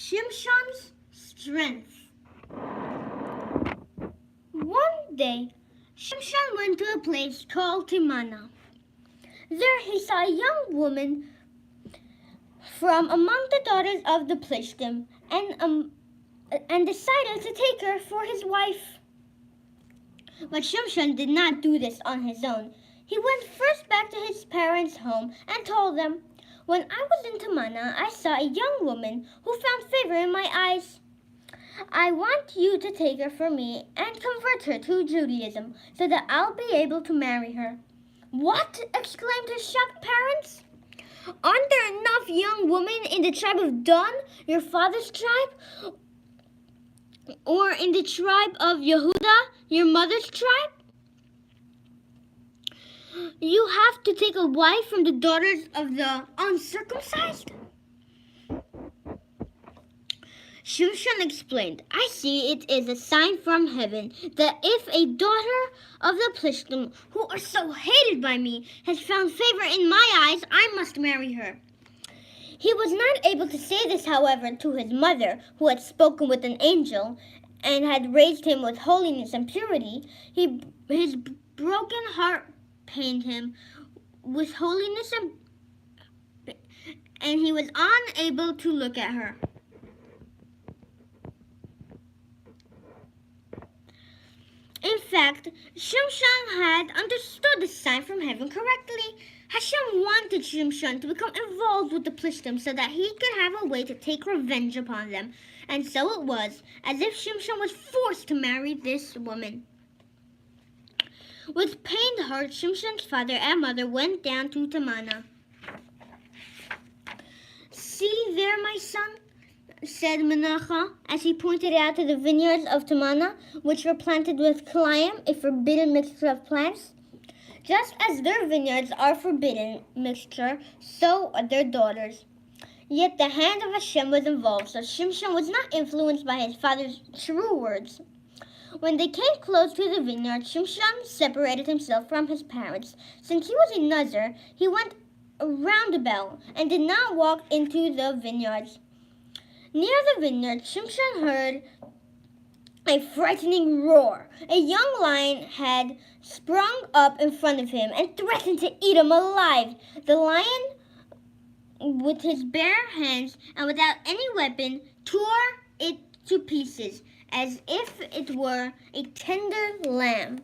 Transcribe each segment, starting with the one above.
Shimshon's strength. One day, Shimshon went to a place called Timnah. There he saw a young woman from among the daughters of the Plishtim and decided to take her for his wife. But Shimshon did not do this on his own. He went first back to his parents' home and told them, "When I was in Timnah, I saw a young woman who found favor in my eyes. I want you to take her for me and convert her to Judaism so that I'll be able to marry her." "What?" exclaimed his shocked parents. "Aren't there enough young women in the tribe of Dan, your father's tribe, or in the tribe of Yehuda, your mother's tribe? You have to take a wife from the daughters of the uncircumcised?" Shimshon explained, "I see it is a sign from heaven that if a daughter of the Plishtim, who are so hated by me, has found favor in my eyes, I must marry her." He was not able to say this, however, to his mother, who had spoken with an angel and had raised him with holiness and purity. His broken heart pained him with holiness and he was unable to look at her. In fact, Shimshon had understood the sign from heaven correctly. Hashem wanted Shimshon to become involved with the Plishtim so that he could have a way to take revenge upon them. And so it was, as if Shimshon was forced to marry this woman. With pained heart, Shimshon's father and mother went down to Timnah. "See there, my son," said Menachah, as he pointed out to the vineyards of Timnah, which were planted with kalayim, a forbidden mixture of plants. Just as their vineyards are forbidden mixture, so are their daughters. Yet the hand of Hashem was involved, so Shimshon was not influenced by his father's true words. When they came close to the vineyard, Shimshon separated himself from his parents. Since he was a Nazir, he went around about and did not walk into the vineyards. Near the vineyard, Shimshon heard a frightening roar. A young lion had sprung up in front of him and threatened to eat him alive. The lion, with his bare hands and without any weapon, tore it to pieces as if it were a tender lamb.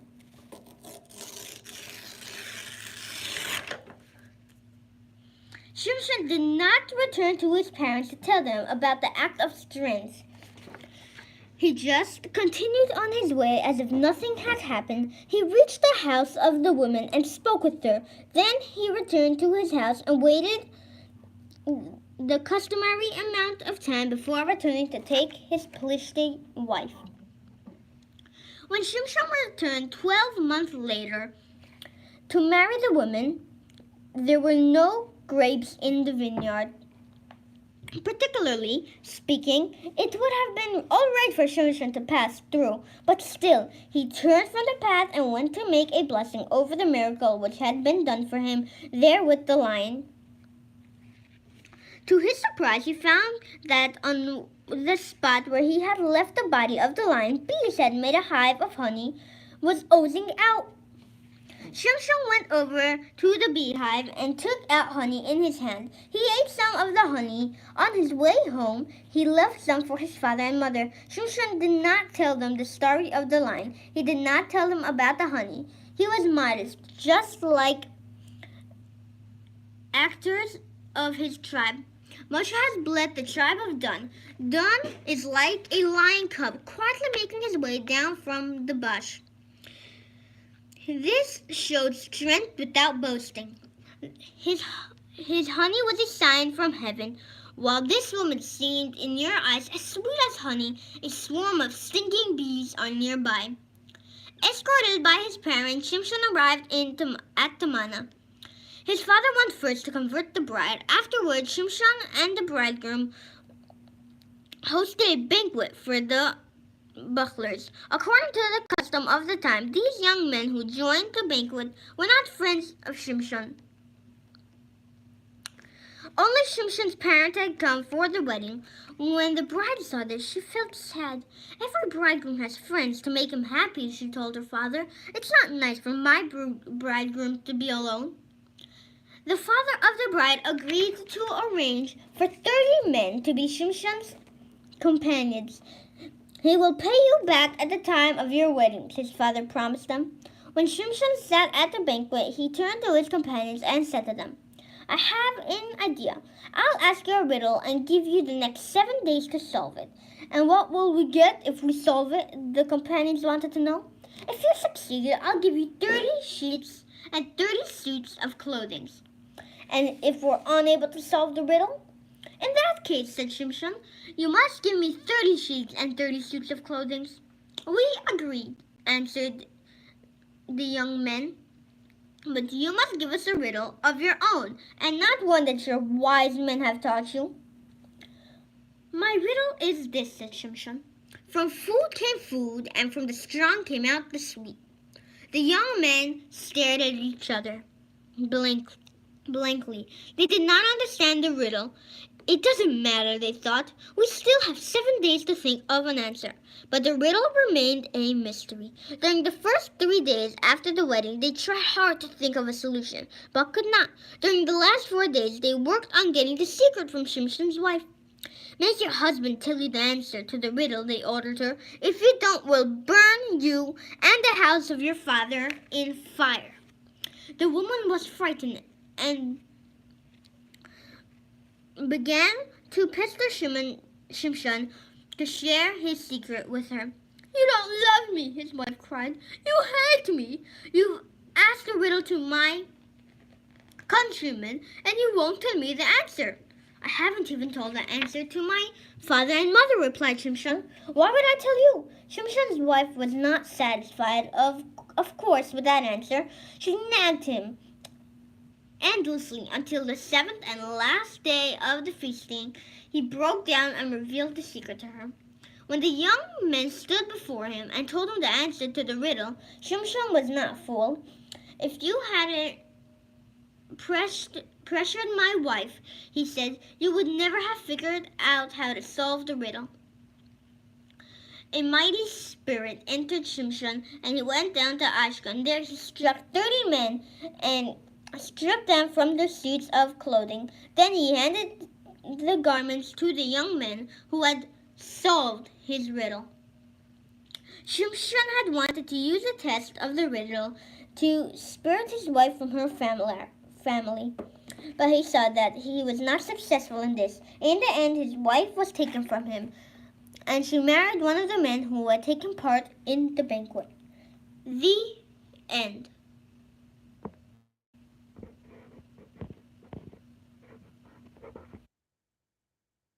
Shimshon did not return to his parents to tell them about the act of strength. He just continued on his way as if nothing had happened. He reached the house of the woman and spoke with her. Then he returned to his house and waited the customary amount of time before returning to take his Plishti wife. When Shimshon returned 12 months later to marry the woman, there were no grapes in the vineyard. Particularly speaking, it would have been all right for Shimshon to pass through, but still, he turned from the path and went to make a blessing over the miracle which had been done for him there with the lion. To his surprise, he found that on the spot where he had left the body of the lion, bees had made a hive of honey, was oozing out. Shimshon went over to the beehive and took out honey in his hand. He ate some of the honey. On his way home, he left some for his father and mother. Shimshon did not tell them the story of the lion. He did not tell them about the honey. He was modest, just like actors of his tribe. Moshe has bled the tribe of Dan. Dan is like a lion cub, quietly making his way down from the bush. This showed strength without boasting. His honey was a sign from heaven, while this woman seemed in your eyes as sweet as honey. A swarm of stinging bees are nearby. Escorted by his parents, Shimshon arrived at Timnah. His father went first to convert the bride. Afterwards, Shimshon and the bridegroom hosted a banquet for the bucklers. According to the custom of the time, these young men who joined the banquet were not friends of Shimshon. Only Shimshon's parents had come for the wedding. When the bride saw this, she felt sad. Every bridegroom has friends to make him happy, she told her father. It's not nice for my bridegroom to be alone. The father of the bride agreed to arrange for 30 men to be Shimshon's companions. He will pay you back at the time of your wedding, his father promised them. When Shimshon sat at the banquet, he turned to his companions and said to them, I have an idea. I'll ask you a riddle and give you the next 7 days to solve it. And what will we get if we solve it? The companions wanted to know. If you succeeded, I'll give you 30 sheets and 30 suits of clothing. And if we're unable to solve the riddle? In that case, said Shimshon, you must give me 30 sheets and 30 suits of clothing. We agreed, answered the young men. But you must give us a riddle of your own, and not one that your wise men have taught you. My riddle is this, said Shimshon. From food came food, and from the strong came out the sweet. The young men stared at each other blankly. They did not understand the riddle. It doesn't matter, they thought. We still have 7 days to think of an answer. But the riddle remained a mystery. During the first 3 days after the wedding, they tried hard to think of a solution, but could not. During the last 4 days, they worked on getting the secret from Shimshon's wife. Make your husband tell you the answer to the riddle, they ordered her. If you don't, we'll burn you and the house of your father in fire. The woman was frightened and began to pester Shimshon to share his secret with her. You don't love me, his wife cried. You hate me. You've asked a riddle to my countrymen, and you won't tell me the answer. I haven't even told the answer to my father and mother, replied Shimshon. Why would I tell you? Shimshon's wife was not satisfied, of course, with that answer. She nagged him endlessly until the 7th and last day of the feasting. He broke down and revealed the secret to her. When the young men stood before him and told him the answer to the riddle, Shimshon was not fooled. If you hadn't pressured my wife, he said, you would never have figured out how to solve the riddle. A mighty spirit entered Shimshon, and he went down to Ashkelon. There he struck 30 men and stripped them from their suits of clothing. Then he handed the garments to the young men who had solved his riddle. Shimshon had wanted to use a test of the riddle to spirit his wife from her family, but he saw that he was not successful in this. In the end, his wife was taken from him, and she married one of the men who had taken part in the banquet. The end.